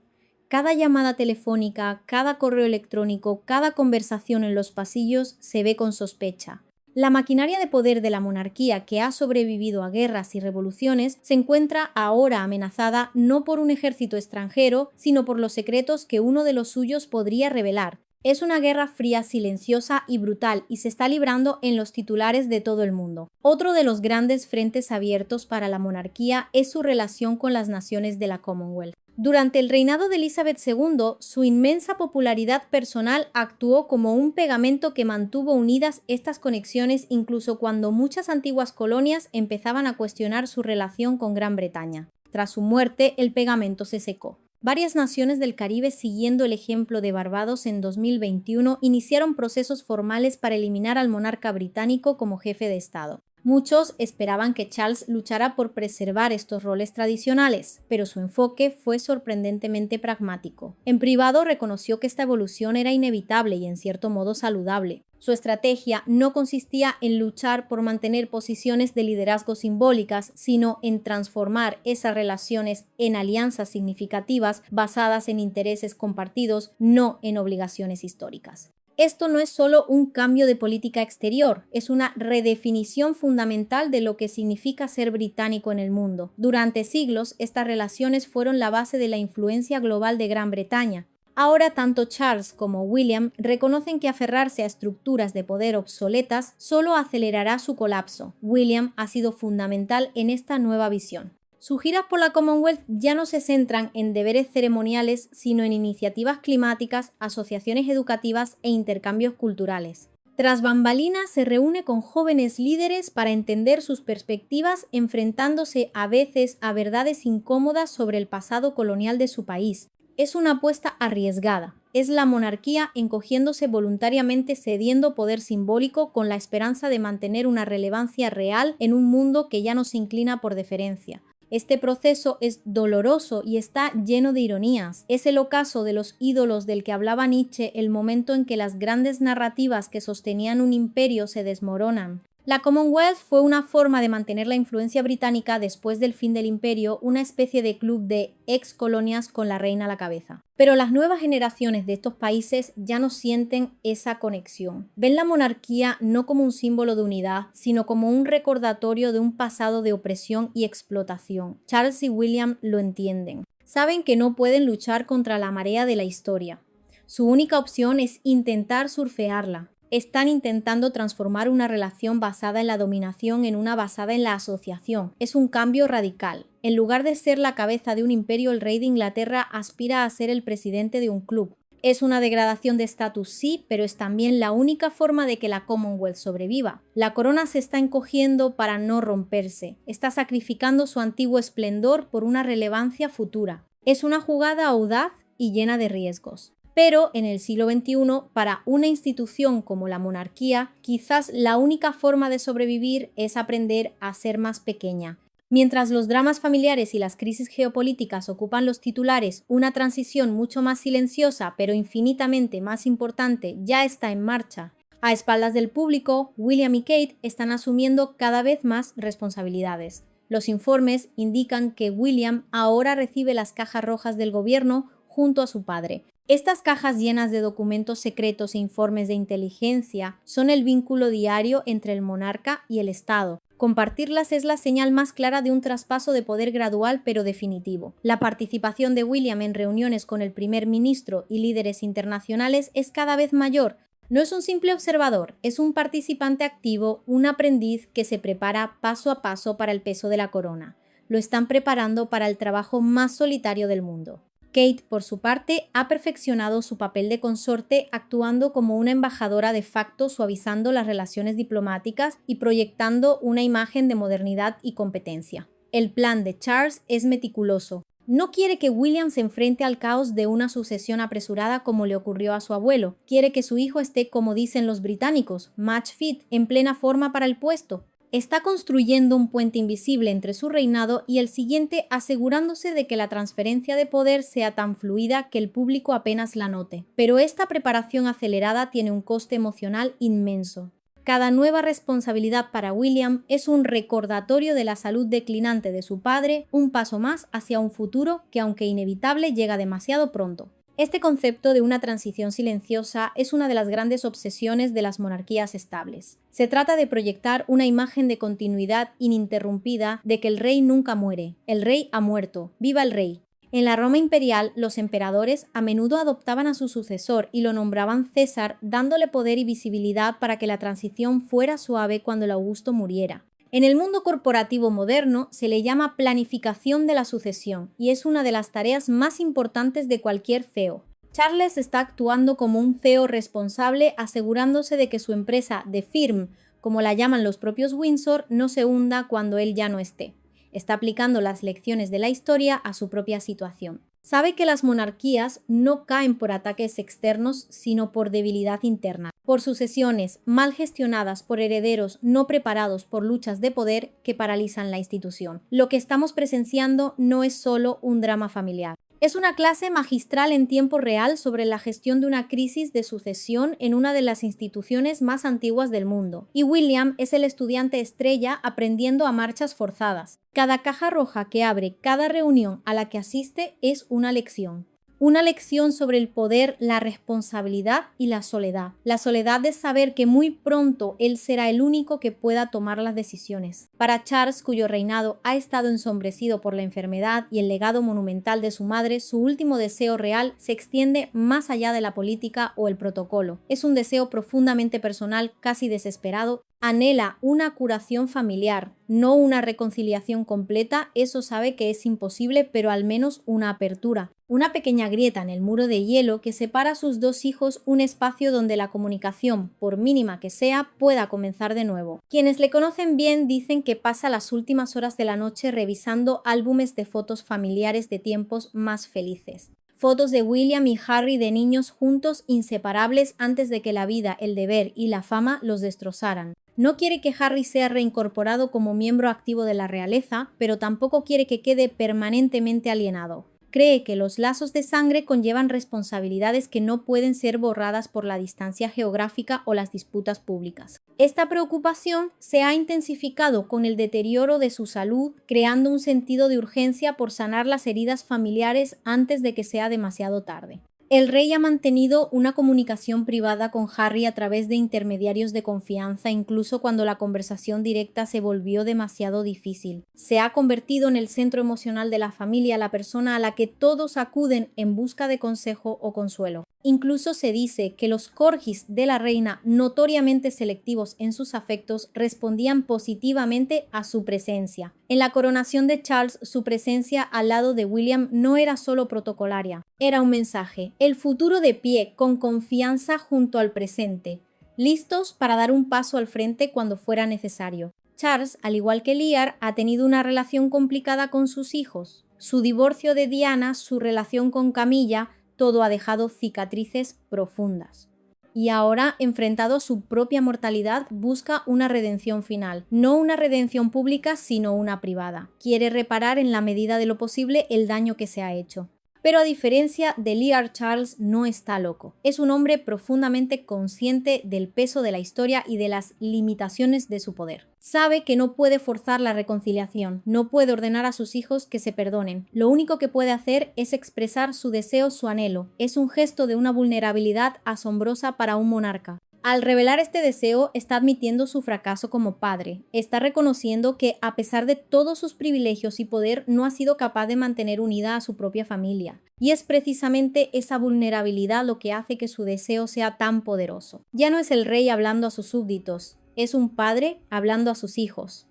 Cada llamada telefónica, cada correo electrónico, cada conversación en los pasillos se ve con sospecha. La maquinaria de poder de la monarquía, que ha sobrevivido a guerras y revoluciones, se encuentra ahora amenazada no por un ejército extranjero, sino por los secretos que uno de los suyos podría revelar. Es una guerra fría, silenciosa y brutal, y se está librando en los titulares de todo el mundo. Otro de los grandes frentes abiertos para la monarquía es su relación con las naciones de la Commonwealth. Durante el reinado de Elizabeth II, su inmensa popularidad personal actuó como un pegamento que mantuvo unidas estas conexiones incluso cuando muchas antiguas colonias empezaban a cuestionar su relación con Gran Bretaña. Tras su muerte, el pegamento se secó. Varias naciones del Caribe, siguiendo el ejemplo de Barbados en 2021, iniciaron procesos formales para eliminar al monarca británico como jefe de Estado. Muchos esperaban que Charles luchara por preservar estos roles tradicionales, pero su enfoque fue sorprendentemente pragmático. En privado reconoció que esta evolución era inevitable y en cierto modo saludable. Su estrategia no consistía en luchar por mantener posiciones de liderazgo simbólicas, sino en transformar esas relaciones en alianzas significativas basadas en intereses compartidos, no en obligaciones históricas. Esto no es solo un cambio de política exterior, es una redefinición fundamental de lo que significa ser británico en el mundo. Durante siglos, estas relaciones fueron la base de la influencia global de Gran Bretaña. Ahora tanto Charles como William reconocen que aferrarse a estructuras de poder obsoletas solo acelerará su colapso. William ha sido fundamental en esta nueva visión. Sus giras por la Commonwealth ya no se centran en deberes ceremoniales, sino en iniciativas climáticas, asociaciones educativas e intercambios culturales. Tras bambalinas se reúne con jóvenes líderes para entender sus perspectivas, enfrentándose a veces a verdades incómodas sobre el pasado colonial de su país. Es una apuesta arriesgada. Es la monarquía encogiéndose voluntariamente, cediendo poder simbólico con la esperanza de mantener una relevancia real en un mundo que ya no se inclina por deferencia. Este proceso es doloroso y está lleno de ironías. Es el ocaso de los ídolos del que hablaba Nietzsche, el momento en que las grandes narrativas que sostenían un imperio se desmoronan. La Commonwealth fue una forma de mantener la influencia británica después del fin del imperio, una especie de club de ex colonias con la reina a la cabeza. Pero las nuevas generaciones de estos países ya no sienten esa conexión. Ven la monarquía no como un símbolo de unidad, sino como un recordatorio de un pasado de opresión y explotación. Charles y William lo entienden. Saben que no pueden luchar contra la marea de la historia. Su única opción es intentar surfearla. Están intentando transformar una relación basada en la dominación en una basada en la asociación. Es un cambio radical. En lugar de ser la cabeza de un imperio, el rey de Inglaterra aspira a ser el presidente de un club. Es una degradación de estatus, sí, pero es también la única forma de que la Commonwealth sobreviva. La corona se está encogiendo para no romperse. Está sacrificando su antiguo esplendor por una relevancia futura. Es una jugada audaz y llena de riesgos. Pero en el siglo XXI, para una institución como la monarquía, quizás la única forma de sobrevivir es aprender a ser más pequeña. Mientras los dramas familiares y las crisis geopolíticas ocupan los titulares, una transición mucho más silenciosa, pero infinitamente más importante, ya está en marcha. A espaldas del público, William y Kate están asumiendo cada vez más responsabilidades. Los informes indican que William ahora recibe las cajas rojas del gobierno junto a su padre. Estas cajas llenas de documentos secretos e informes de inteligencia son el vínculo diario entre el monarca y el Estado. Compartirlas es la señal más clara de un traspaso de poder gradual pero definitivo. La participación de William en reuniones con el primer ministro y líderes internacionales es cada vez mayor. No es un simple observador, es un participante activo, un aprendiz que se prepara paso a paso para el peso de la corona. Lo están preparando para el trabajo más solitario del mundo. Kate, por su parte, ha perfeccionado su papel de consorte actuando como una embajadora de facto, suavizando las relaciones diplomáticas y proyectando una imagen de modernidad y competencia. El plan de Charles es meticuloso. No quiere que William se enfrente al caos de una sucesión apresurada como le ocurrió a su abuelo. Quiere que su hijo esté, como dicen los británicos, match fit, en plena forma para el puesto. Está construyendo un puente invisible entre su reinado y el siguiente, asegurándose de que la transferencia de poder sea tan fluida que el público apenas la note. Pero esta preparación acelerada tiene un coste emocional inmenso. Cada nueva responsabilidad para William es un recordatorio de la salud declinante de su padre, un paso más hacia un futuro que, aunque inevitable, llega demasiado pronto. Este concepto de una transición silenciosa es una de las grandes obsesiones de las monarquías estables. Se trata de proyectar una imagen de continuidad ininterrumpida de que el rey nunca muere. El rey ha muerto. ¡Viva el rey! En la Roma imperial, los emperadores a menudo adoptaban a su sucesor y lo nombraban César, dándole poder y visibilidad para que la transición fuera suave cuando el Augusto muriera. En el mundo corporativo moderno se le llama planificación de la sucesión y es una de las tareas más importantes de cualquier CEO. Charles está actuando como un CEO responsable, asegurándose de que su empresa The Firm, como la llaman los propios Windsor, no se hunda cuando él ya no esté. Está aplicando las lecciones de la historia a su propia situación. Sabe que las monarquías no caen por ataques externos, sino por debilidad interna, por sucesiones mal gestionadas, por herederos no preparados, por luchas de poder que paralizan la institución. Lo que estamos presenciando no es solo un drama familiar. Es una clase magistral en tiempo real sobre la gestión de una crisis de sucesión en una de las instituciones más antiguas del mundo. Y William es el estudiante estrella aprendiendo a marchas forzadas. Cada caja roja que abre, cada reunión a la que asiste es una lección. Una lección sobre el poder, la responsabilidad y la soledad. La soledad de saber que muy pronto él será el único que pueda tomar las decisiones. Para Charles, cuyo reinado ha estado ensombrecido por la enfermedad y el legado monumental de su madre, su último deseo real se extiende más allá de la política o el protocolo. Es un deseo profundamente personal, casi desesperado. Anhela una curación familiar, no una reconciliación completa, eso sabe que es imposible, pero al menos una apertura. Una pequeña grieta en el muro de hielo que separa a sus dos hijos, un espacio donde la comunicación, por mínima que sea, pueda comenzar de nuevo. Quienes le conocen bien dicen que pasa las últimas horas de la noche revisando álbumes de fotos familiares de tiempos más felices. Fotos de William y Harry de niños juntos, inseparables, antes de que la vida, el deber y la fama los destrozaran. No quiere que Harry sea reincorporado como miembro activo de la realeza, pero tampoco quiere que quede permanentemente alienado. Cree que los lazos de sangre conllevan responsabilidades que no pueden ser borradas por la distancia geográfica o las disputas públicas. Esta preocupación se ha intensificado con el deterioro de su salud, creando un sentido de urgencia por sanar las heridas familiares antes de que sea demasiado tarde. El rey ha mantenido una comunicación privada con Harry a través de intermediarios de confianza, incluso cuando la conversación directa se volvió demasiado difícil. Se ha convertido en el centro emocional de la familia, la persona a la que todos acuden en busca de consejo o consuelo. Incluso se dice que los corgis de la reina, notoriamente selectivos en sus afectos, respondían positivamente a su presencia. En la coronación de Charles, su presencia al lado de William no era solo protocolaria, era un mensaje: el futuro de pie, con confianza junto al presente, listos para dar un paso al frente cuando fuera necesario. Charles, al igual que Lear, ha tenido una relación complicada con sus hijos. Su divorcio de Diana, su relación con Camilla, todo ha dejado cicatrices profundas. Y ahora, enfrentado a su propia mortalidad, busca una redención final. No una redención pública, sino una privada. Quiere reparar en la medida de lo posible el daño que se ha hecho. Pero a diferencia de Lear, Charles no está loco. Es un hombre profundamente consciente del peso de la historia y de las limitaciones de su poder. Sabe que no puede forzar la reconciliación, no puede ordenar a sus hijos que se perdonen. Lo único que puede hacer es expresar su deseo, su anhelo. Es un gesto de una vulnerabilidad asombrosa para un monarca. Al revelar este deseo, está admitiendo su fracaso como padre, está reconociendo que, a pesar de todos sus privilegios y poder, no ha sido capaz de mantener unida a su propia familia. Y es precisamente esa vulnerabilidad lo que hace que su deseo sea tan poderoso. Ya no es el rey hablando a sus súbditos, es un padre hablando a sus hijos.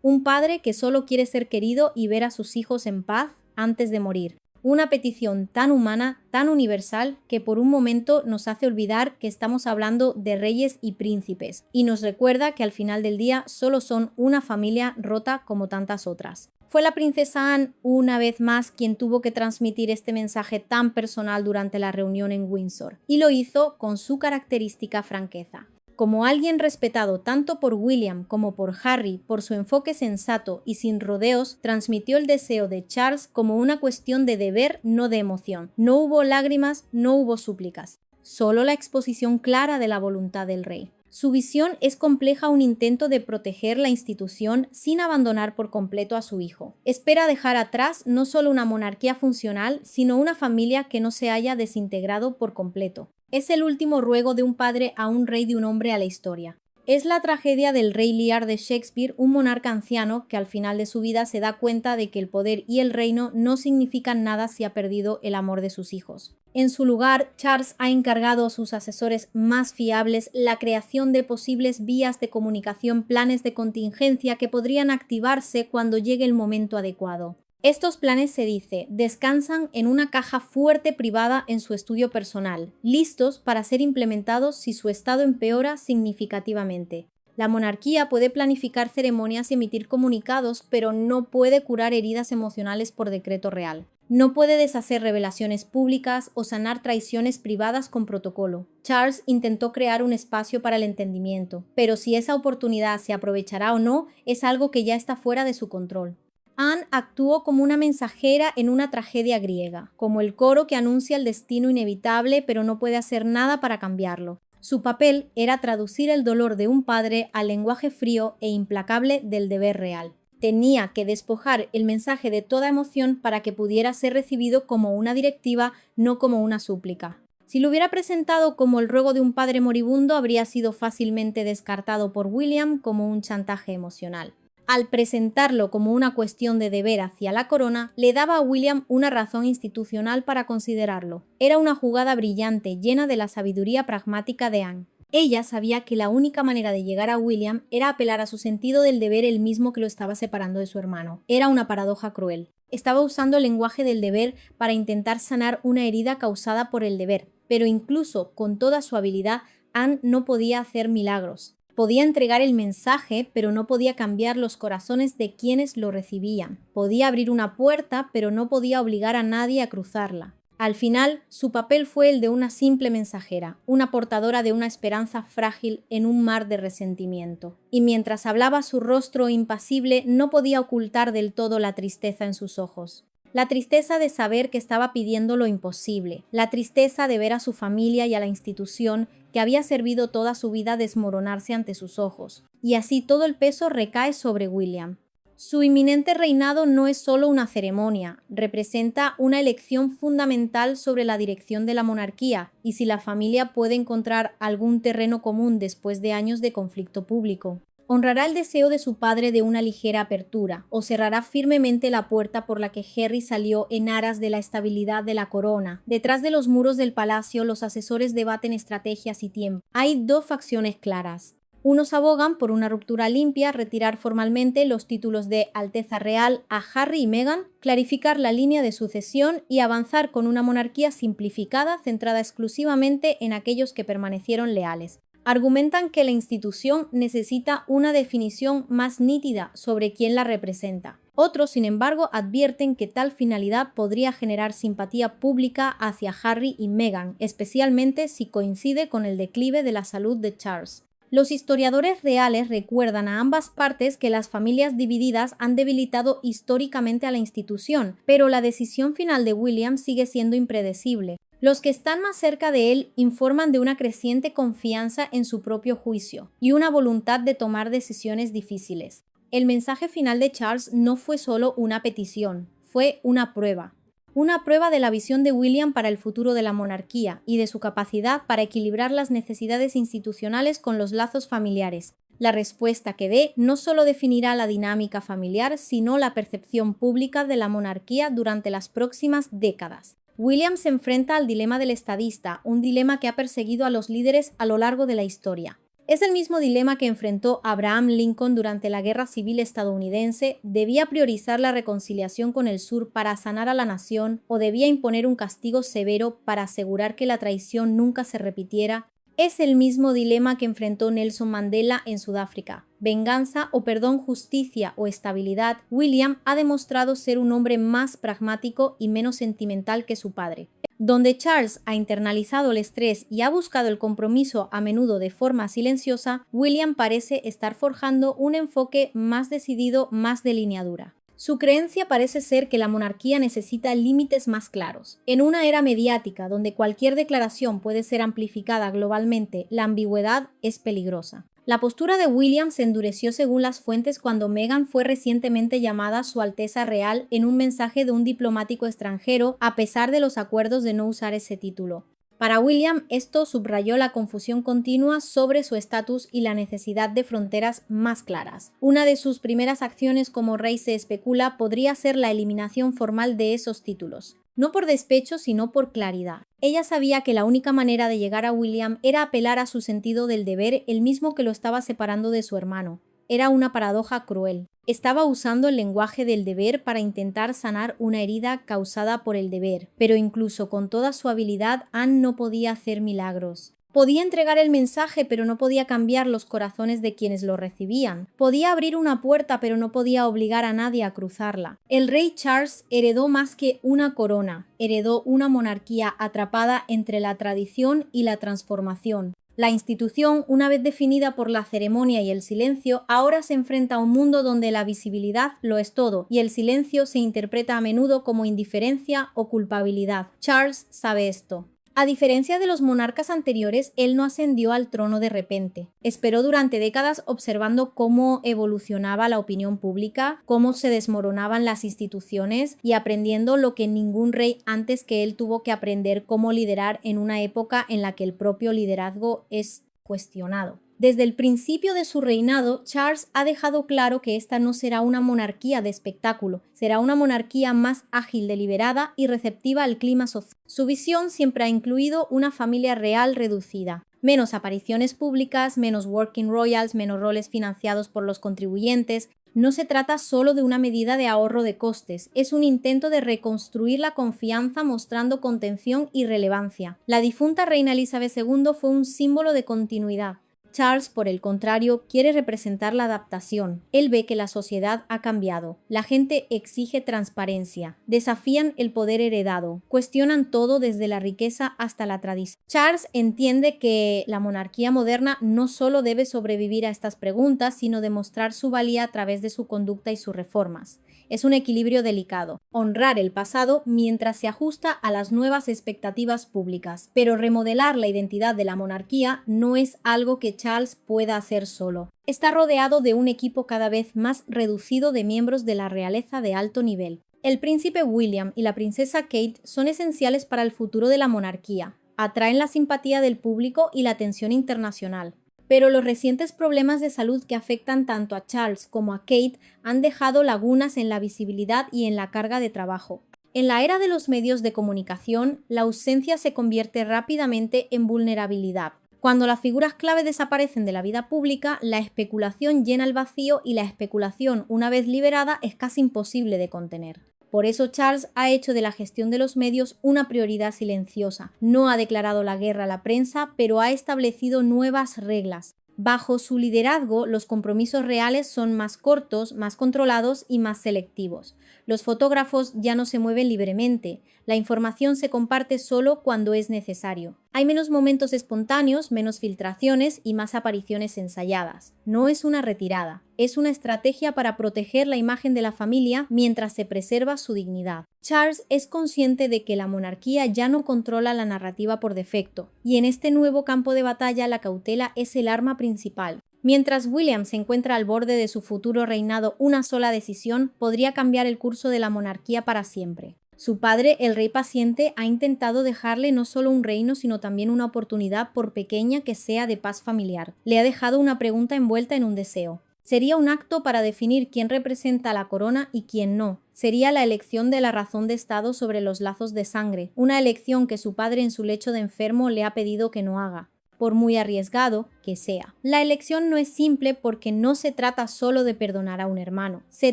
Un padre que solo quiere ser querido y ver a sus hijos en paz antes de morir. Una petición tan humana, tan universal, que por un momento nos hace olvidar que estamos hablando de reyes y príncipes, y nos recuerda que al final del día solo son una familia rota como tantas otras. Fue la princesa Anne, una vez más, quien tuvo que transmitir este mensaje tan personal durante la reunión en Windsor, y lo hizo con su característica franqueza. Como alguien respetado tanto por William como por Harry por su enfoque sensato y sin rodeos, transmitió el deseo de Charles como una cuestión de deber, no de emoción. No hubo lágrimas, no hubo súplicas, solo la exposición clara de la voluntad del rey. Su visión es compleja, un intento de proteger la institución sin abandonar por completo a su hijo. Espera dejar atrás no solo una monarquía funcional, sino una familia que no se haya desintegrado por completo. Es el último ruego de un padre a un rey de un hombre a la historia. Es la tragedia del rey Lear de Shakespeare, un monarca anciano que al final de su vida se da cuenta de que el poder y el reino no significan nada si ha perdido el amor de sus hijos. En su lugar, Charles ha encargado a sus asesores más fiables la creación de posibles vías de comunicación, planes de contingencia que podrían activarse cuando llegue el momento adecuado. Estos planes, se dice, descansan en una caja fuerte privada en su estudio personal, listos para ser implementados si su estado empeora significativamente. La monarquía puede planificar ceremonias y emitir comunicados, pero no puede curar heridas emocionales por decreto real. No puede deshacer revelaciones públicas o sanar traiciones privadas con protocolo. Charles intentó crear un espacio para el entendimiento, pero si esa oportunidad se aprovechará o no es algo que ya está fuera de su control. Anne actuó como una mensajera en una tragedia griega, como el coro que anuncia el destino inevitable pero no puede hacer nada para cambiarlo. Su papel era traducir el dolor de un padre al lenguaje frío e implacable del deber real. Tenía que despojar el mensaje de toda emoción para que pudiera ser recibido como una directiva, no como una súplica. Si lo hubiera presentado como el ruego de un padre moribundo, habría sido fácilmente descartado por William como un chantaje emocional. Al presentarlo como una cuestión de deber hacia la corona, le daba a William una razón institucional para considerarlo. Era una jugada brillante, llena de la sabiduría pragmática de Anne. Ella sabía que la única manera de llegar a William era apelar a su sentido del deber, el mismo que lo estaba separando de su hermano. Era una paradoja cruel. Estaba usando el lenguaje del deber para intentar sanar una herida causada por el deber, pero incluso con toda su habilidad, Anne no podía hacer milagros. Podía entregar el mensaje, pero no podía cambiar los corazones de quienes lo recibían. Podía abrir una puerta, pero no podía obligar a nadie a cruzarla. Al final, su papel fue el de una simple mensajera, una portadora de una esperanza frágil en un mar de resentimiento. Y mientras hablaba, su rostro impasible no podía ocultar del todo la tristeza en sus ojos. La tristeza de saber que estaba pidiendo lo imposible, la tristeza de ver a su familia y a la institución que había servido toda su vida desmoronarse ante sus ojos. Y así todo el peso recae sobre William. Su inminente reinado no es solo una ceremonia, representa una elección fundamental sobre la dirección de la monarquía y si la familia puede encontrar algún terreno común después de años de conflicto público. Honrará el deseo de su padre de una ligera apertura, o cerrará firmemente la puerta por la que Harry salió en aras de la estabilidad de la corona. Detrás de los muros del palacio, los asesores debaten estrategias y tiempo. Hay dos facciones claras. Unos abogan por una ruptura limpia, retirar formalmente los títulos de Alteza Real a Harry y Meghan, clarificar la línea de sucesión y avanzar con una monarquía simplificada centrada exclusivamente en aquellos que permanecieron leales. Argumentan que la institución necesita una definición más nítida sobre quién la representa. Otros, sin embargo, advierten que tal finalidad podría generar simpatía pública hacia Harry y Meghan, especialmente si coincide con el declive de la salud de Charles. Los historiadores reales recuerdan a ambas partes que las familias divididas han debilitado históricamente a la institución, pero la decisión final de William sigue siendo impredecible. Los que están más cerca de él informan de una creciente confianza en su propio juicio y una voluntad de tomar decisiones difíciles. El mensaje final de Charles no fue solo una petición, fue una prueba. Una prueba de la visión de William para el futuro de la monarquía y de su capacidad para equilibrar las necesidades institucionales con los lazos familiares. La respuesta que dé no solo definirá la dinámica familiar, sino la percepción pública de la monarquía durante las próximas décadas. William se enfrenta al dilema del estadista, un dilema que ha perseguido a los líderes a lo largo de la historia. Es el mismo dilema que enfrentó Abraham Lincoln durante la Guerra Civil estadounidense. ¿Debía priorizar la reconciliación con el sur para sanar a la nación o debía imponer un castigo severo para asegurar que la traición nunca se repitiera? Es el mismo dilema que enfrentó Nelson Mandela en Sudáfrica. Venganza o perdón, justicia o estabilidad. William ha demostrado ser un hombre más pragmático y menos sentimental que su padre. Donde Charles ha internalizado el estrés y ha buscado el compromiso a menudo de forma silenciosa, William parece estar forjando un enfoque más decidido, más de lineadura. Su creencia parece ser que la monarquía necesita límites más claros. En una era mediática donde cualquier declaración puede ser amplificada globalmente, la ambigüedad es peligrosa. La postura de William se endureció según las fuentes cuando Meghan fue recientemente llamada Su Alteza Real en un mensaje de un diplomático extranjero, a pesar de los acuerdos de no usar ese título. Para William, esto subrayó la confusión continua sobre su estatus y la necesidad de fronteras más claras. Una de sus primeras acciones como rey, se especula, podría ser la eliminación formal de esos títulos. No por despecho, sino por claridad. Ella sabía que la única manera de llegar a William era apelar a su sentido del deber, el mismo que lo estaba separando de su hermano. Era una paradoja cruel. Estaba usando el lenguaje del deber para intentar sanar una herida causada por el deber, pero incluso con toda su habilidad, Anne no podía hacer milagros. Podía entregar el mensaje, pero no podía cambiar los corazones de quienes lo recibían. Podía abrir una puerta, pero no podía obligar a nadie a cruzarla. El rey Charles heredó más que una corona, heredó una monarquía atrapada entre la tradición y la transformación. La institución, una vez definida por la ceremonia y el silencio, ahora se enfrenta a un mundo donde la visibilidad lo es todo y el silencio se interpreta a menudo como indiferencia o culpabilidad. Charles sabe esto. A diferencia de los monarcas anteriores, él no ascendió al trono de repente. Esperó durante décadas observando cómo evolucionaba la opinión pública, cómo se desmoronaban las instituciones y aprendiendo lo que ningún rey antes que él tuvo que aprender: cómo liderar en una época en la que el propio liderazgo es cuestionado. Desde el principio de su reinado, Charles ha dejado claro que esta no será una monarquía de espectáculo, será una monarquía más ágil, deliberada y receptiva al clima social. Su visión siempre ha incluido una familia real reducida, menos apariciones públicas, menos working royals, menos roles financiados por los contribuyentes. No se trata solo de una medida de ahorro de costes, es un intento de reconstruir la confianza mostrando contención y relevancia. La difunta reina Elizabeth II fue un símbolo de continuidad. Charles, por el contrario, quiere representar la adaptación. Él ve que la sociedad ha cambiado. La gente exige transparencia, desafían el poder heredado, cuestionan todo desde la riqueza hasta la tradición. Charles entiende que la monarquía moderna no solo debe sobrevivir a estas preguntas, sino demostrar su valía a través de su conducta y sus reformas. Es un equilibrio delicado, honrar el pasado mientras se ajusta a las nuevas expectativas públicas, pero remodelar la identidad de la monarquía no es algo que Charles pueda hacer solo. Está rodeado de un equipo cada vez más reducido de miembros de la realeza de alto nivel. El príncipe William y la princesa Kate son esenciales para el futuro de la monarquía, atraen la simpatía del público y la atención internacional. Pero los recientes problemas de salud que afectan tanto a Charles como a Kate han dejado lagunas en la visibilidad y en la carga de trabajo. En la era de los medios de comunicación, la ausencia se convierte rápidamente en vulnerabilidad. Cuando las figuras clave desaparecen de la vida pública, la especulación llena el vacío y la especulación, una vez liberada, es casi imposible de contener. Por eso Charles ha hecho de la gestión de los medios una prioridad silenciosa. No ha declarado la guerra a la prensa, pero ha establecido nuevas reglas. Bajo su liderazgo, los compromisos reales son más cortos, más controlados y más selectivos. Los fotógrafos ya no se mueven libremente. La información se comparte solo cuando es necesario. Hay menos momentos espontáneos, menos filtraciones y más apariciones ensayadas. No es una retirada, es una estrategia para proteger la imagen de la familia mientras se preserva su dignidad. Charles es consciente de que la monarquía ya no controla la narrativa por defecto, y en este nuevo campo de batalla la cautela es el arma principal. Mientras William se encuentra al borde de su futuro reinado, una sola decisión podría cambiar el curso de la monarquía para siempre. Su padre, el rey paciente, ha intentado dejarle no solo un reino, sino también una oportunidad, por pequeña que sea, de paz familiar. Le ha dejado una pregunta envuelta en un deseo. Sería un acto para definir quién representa la corona y quién no. Sería la elección de la razón de Estado sobre los lazos de sangre, una elección que su padre en su lecho de enfermo le ha pedido que no haga, por muy arriesgado que sea. La elección no es simple porque no se trata solo de perdonar a un hermano. Se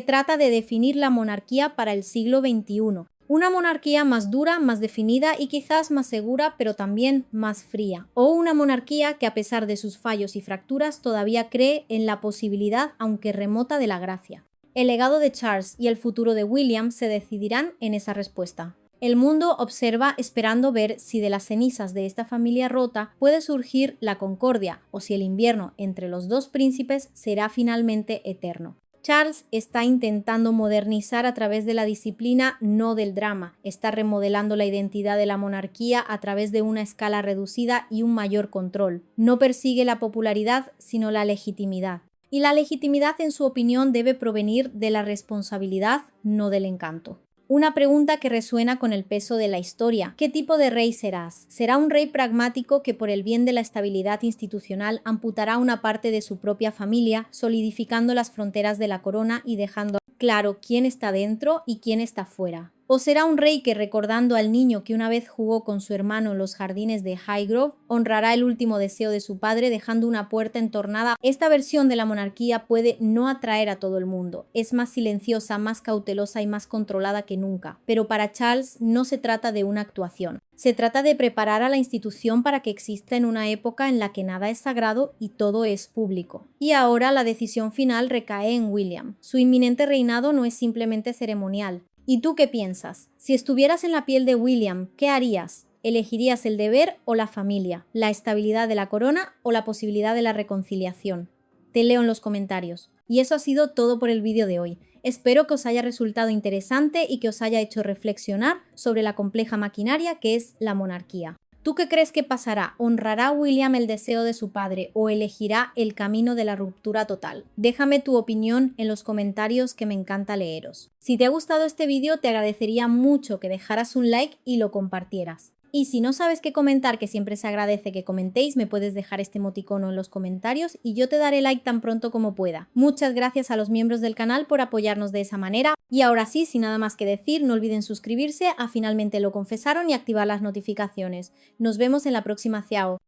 trata de definir la monarquía para el siglo XXI. Una monarquía más dura, más definida y quizás más segura, pero también más fría. O una monarquía que, a pesar de sus fallos y fracturas, todavía cree en la posibilidad, aunque remota, de la gracia. El legado de Charles y el futuro de William se decidirán en esa respuesta. El mundo observa esperando ver si de las cenizas de esta familia rota puede surgir la concordia o si el invierno entre los dos príncipes será finalmente eterno. Charles está intentando modernizar a través de la disciplina, no del drama. Está remodelando la identidad de la monarquía a través de una escala reducida y un mayor control. No persigue la popularidad, sino la legitimidad. Y la legitimidad, en su opinión, debe provenir de la responsabilidad, no del encanto. Una pregunta que resuena con el peso de la historia. ¿Qué tipo de rey serás? ¿Será un rey pragmático que, por el bien de la estabilidad institucional, amputará una parte de su propia familia, solidificando las fronteras de la corona y dejando claro quién está dentro y quién está fuera? ¿O será un rey que, recordando al niño que una vez jugó con su hermano en los jardines de Highgrove, honrará el último deseo de su padre dejando una puerta entornada? Esta versión de la monarquía puede no atraer a todo el mundo. Es más silenciosa, más cautelosa y más controlada que nunca. Pero para Charles no se trata de una actuación. Se trata de preparar a la institución para que exista en una época en la que nada es sagrado y todo es público. Y ahora la decisión final recae en William. Su inminente reinado no es simplemente ceremonial. ¿Y tú qué piensas? Si estuvieras en la piel de William, ¿qué harías? ¿Elegirías el deber o la familia? ¿La estabilidad de la corona o la posibilidad de la reconciliación? Te leo en los comentarios. Y eso ha sido todo por el vídeo de hoy. Espero que os haya resultado interesante y que os haya hecho reflexionar sobre la compleja maquinaria que es la monarquía. ¿Tú qué crees que pasará? ¿Honrará William el deseo de su padre o elegirá el camino de la ruptura total? Déjame tu opinión en los comentarios, que me encanta leeros. Si te ha gustado este vídeo, te agradecería mucho que dejaras un like y lo compartieras. Y si no sabes qué comentar, que siempre se agradece que comentéis, me puedes dejar este emoticono en los comentarios y yo te daré like tan pronto como pueda. Muchas gracias a los miembros del canal por apoyarnos de esa manera. Y ahora sí, sin nada más que decir, no olviden suscribirse a Finalmente lo confesaron y activar las notificaciones. Nos vemos en la próxima, ciao.